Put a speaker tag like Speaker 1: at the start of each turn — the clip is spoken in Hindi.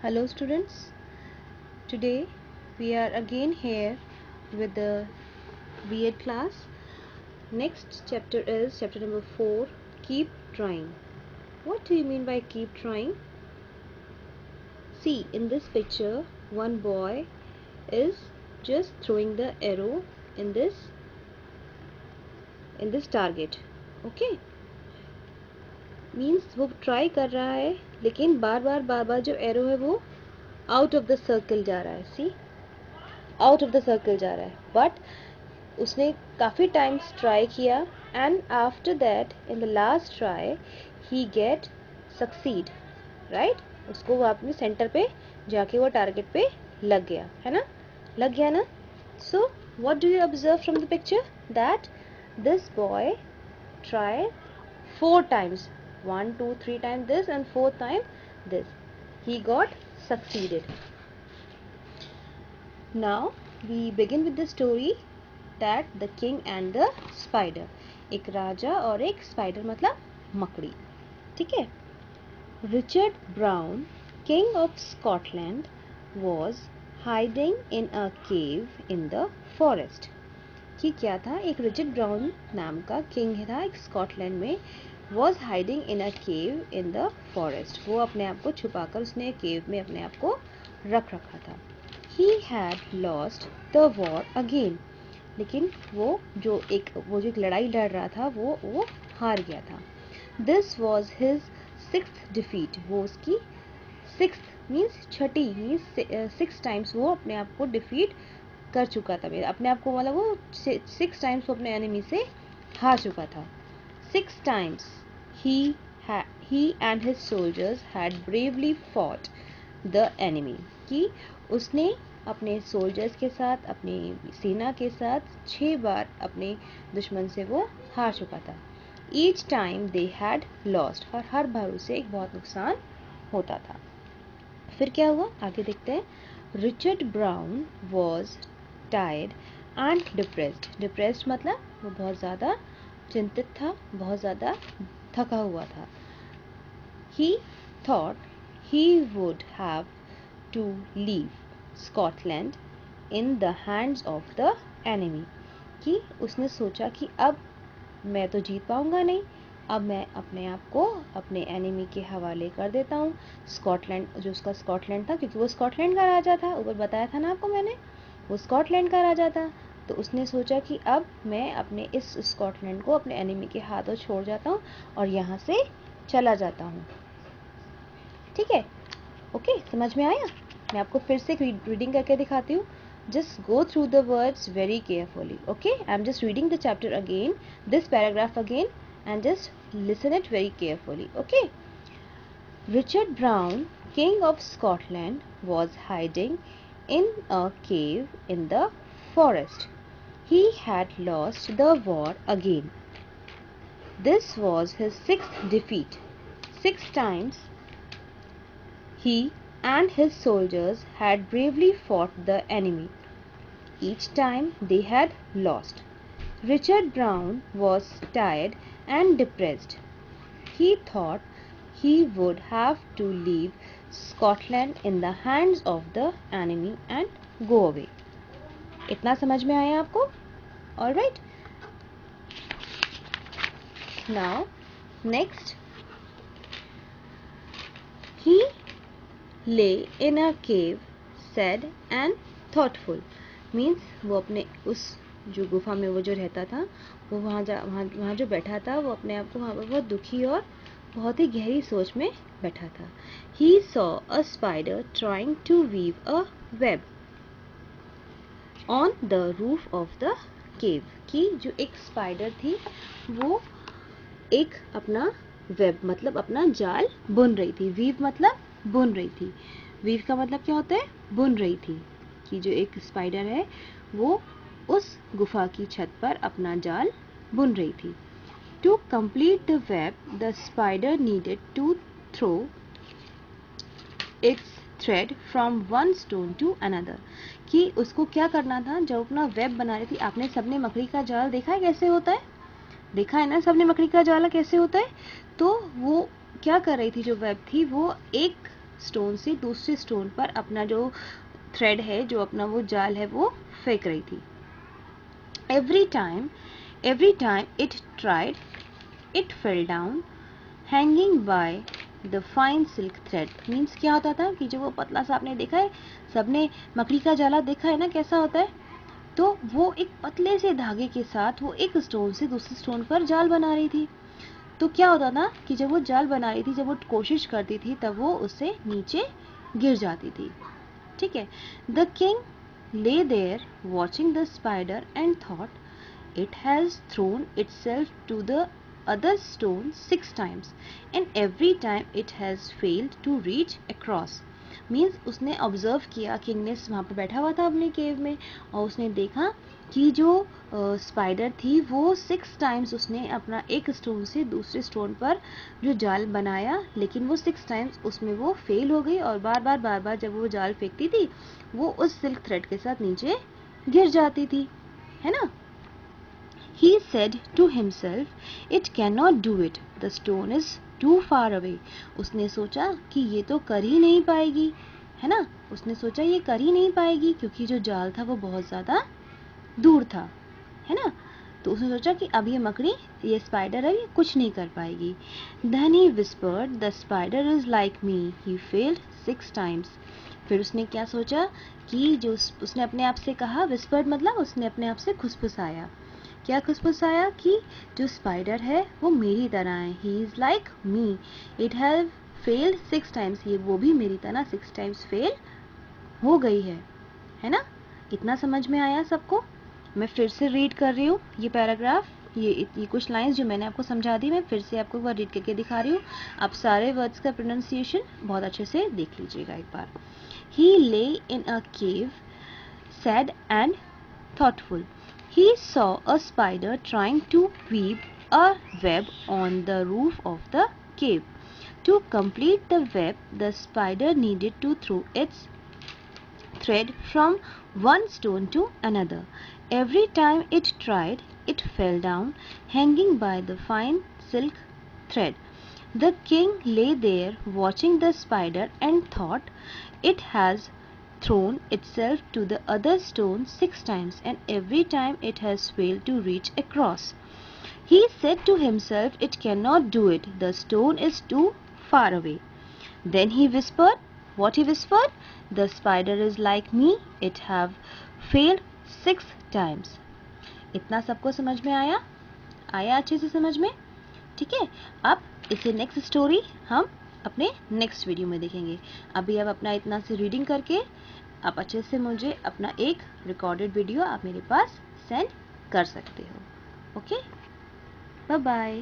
Speaker 1: Hello students, today we are again here with the B.Ed class. Next chapter is chapter number 4, Keep Trying. What do you mean by keep trying? See, in this picture, one boy is just throwing the arrow in this target. Okay? Means वो ट्राई कर रहा है लेकिन बार बार जो एरो है वो आउट ऑफ द सर्कल जा रहा है. See, out of the circle जा रहा है, बट उसने काफ़ी टाइम्स ट्राई किया and after that in the last try he get succeed. Right, उसको वो अपने सेंटर पे जाके वो टारगेट पे लग गया है ना, लग गया ना. So what do you observe from the picture that this boy try 4 times, 1 2 3 times this and 4th time this, he got succeeded. Now we begin with the story that the king and the spider. एक राजा और एक स्पाइडर मतलब मकड़ी. ठीक है. Richard Brown, king of Scotland, was hiding in a cave in the forest. कि क्या था, एक रिचर्ड ब्राउन नाम का किंग था एक स्कॉटलैंड में. was hiding in a cave in the forest, वो अपने आप को छुपाकर उसने केव में अपने आप को रख रखा था. He had lost the war again, लेकिन वो जो एक लड़ाई लड़ रहा था वो हार गया था. This was his 6th defeat, वो उसकी 6th मीन्स छठी मीन्स 6 times वो अपने आप को डिफीट कर चुका था. अपने आप को मतलब वो 6 times वो अपने एनिमी से हार चुका था. 6 times he and his soldiers had bravely fought the enemy, कि उसने अपने सोल्जर्स के साथ, अपनी सेना के साथ 6 बार अपने दुश्मन से वो हार चुका था. Each time they had lost, और हर बार उसे एक बहुत नुकसान होता था. फिर क्या हुआ आगे देखते हैं. Richard brown was tired and depressed मतलब वो बहुत ज़्यादा चिंतित था, बहुत ज़्यादा थका हुआ था. He thought he would have to leave Scotland in the hands of the enemy, कि उसने सोचा कि अब मैं तो जीत पाऊंगा नहीं, अब मैं अपने आप को अपने एनिमी के हवाले कर देता हूँ. स्कॉटलैंड, जो उसका स्कॉटलैंड था, क्योंकि वो स्कॉटलैंड का राजा था, ऊपर बताया था ना आपको मैंने, वो स्कॉटलैंड का राजा था. तो उसने सोचा कि अब मैं अपने इस स्कॉटलैंड को अपने एनिमी के हाथों छोड़ जाता हूँ और यहाँ से चला जाता हूँ. ठीक है, ओके, समझ में आया. मैं आपको फिर से रीडिंग करके दिखाती हूँ. Just go through the words very carefully. Okay, I'm just reading the chapter again, this paragraph again, and just listen it very carefully. Okay. Richard Brown, King of Scotland, was hiding in a cave in the forest. He had lost the war again. This was his 6th defeat. 6 times he and his soldiers had bravely fought the enemy. Each time they had lost. Richard Brown was tired and depressed. He thought he would have to leave Scotland in the hands of the enemy and go away. इतना समझ में आया आपको? All right. Now, next. He lay in a cave, sad and thoughtful. Means वो अपने उस जो गुफा में वो जो रहता था, वो वहाँ जो बैठा था, वो अपने आप को वहाँ पर बहुत दुखी और बहुत ही गहरी सोच में बैठा था. He saw a spider trying to weave a web on the roof of the cave. कि जो एक स्पाइडर थी वो एक अपना वेब मतलब अपना जाल बुन रही थी. वीव मतलब बुन रही थी. वीव का मतलब क्या होता है? बुन रही थी. कि जो एक स्पाइडर है वो उस गुफा की छत पर अपना जाल बुन रही थी. To complete the web, the spider needed to throw its thread from one stone to another. कि उसको क्या करना था, जब अपना वेब बना रही थी. आपने सबने मकड़ी का जाल देखा है कैसे होता है? देखा है ना सबने मकड़ी का जाला कैसे होता है? तो वो क्या कर रही थी, जो वेब थी वो एक स्टोन से दूसरे स्टोन पर अपना जो थ्रेड है, जो अपना वो जाल है, वो फेंक रही थी. Every time it tried, it fell down, hanging by the fine silk thread. Means क्या होता था कि जो वो पतला सा, आपने देखा है, सबने मकड़ी का जाला देखा है ना कैसा होता है, तो वो एक पतले से धागे के साथ वो एक स्टोन से दूसरे स्टोन पर जाल बना रही थी. तो क्या होता था कि जब वो जाल बना रही थी, जब वो कोशिश करती थी, तब वो उससे नीचे गिर जाती थी. ठीक है. The king lay there watching the spider and thought, it has thrown itself to the other stone 6 times and every time it has failed to reach across. Means उसने ऑब्जर्व किया, किंग ने वहाँ पर बैठा हुआ था अपने केव में, और उसने देखा कि जो स्पाइडर थी वो 6 टाइम्स उसने अपना एक स्टोन से दूसरे स्टोन पर जो जाल बनाया, लेकिन वो 6 टाइम्स उसमें वो फेल हो गई, और बार बार जब वो जाल फेंकती थी वो उस सिल्क थ्रेड के साथ नीचे गिर जाती थी, है ना. He said to himself, it cannot do it, the stone is too far away. उसने सोचा कि ये तो कर ही नहीं पाएगी, है ना. उसने सोचा ये कर ही नहीं पाएगी क्योंकि जो जाल था वो बहुत ज़्यादा दूर था, है ना. तो उसने सोचा कि अब ये मकड़ी, ये स्पाइडर है, ये कुछ नहीं कर पाएगी. Then he whispered, the spider is like me, he failed 6 times. फिर उसने क्या सोचा कि जो उसने अपने आप से कहा, विस्पर्ड मतलब उसने अपने आप से खुसफुसाया. क्या खुसफुसाया कि जो स्पाइडर है वो मेरी तरह है. He is like me, it have failed 6 times. ये वो भी मेरी तरह 6 टाइम्स फेल हो गई है ना. इतना समझ में आया सबको. मैं फिर से रीड कर रही हूँ ये पैराग्राफ, ये कुछ लाइंस जो मैंने आपको समझा दी, मैं फिर से आपको एक बार रीड करके दिखा रही हूँ. आप सारे वर्ड्स का प्रोनाउंसिएशन बहुत अच्छे से देख लीजिएगा एक बार. He lay in a cave, sad and thoughtful. He saw a spider trying to weave a web on the roof of the cave. To complete the web, the spider needed to throw its thread from one stone to another. Every time it tried, it fell down, hanging by the fine silk thread. The king lay there watching the spider and thought, it has thrown itself to the other stone 6 times and every time it has failed to reach across. He said to himself, it cannot do it, the stone is too far away. Then he whispered, what he whispered? The spider is like me, it have failed 6 times. इतना सबको समझ में आया? आया अच्छे से समझ में? ठीक है. अब इसे नेक्स्ट स्टोरी हम अपने नेक्स्ट वीडियो में देखेंगे. अभी आप अपना इतना से रीडिंग करके आप अच्छे से मुझे अपना एक रिकॉर्डेड वीडियो आप मेरे पास सेंड कर सकते हो. Okay, bye bye.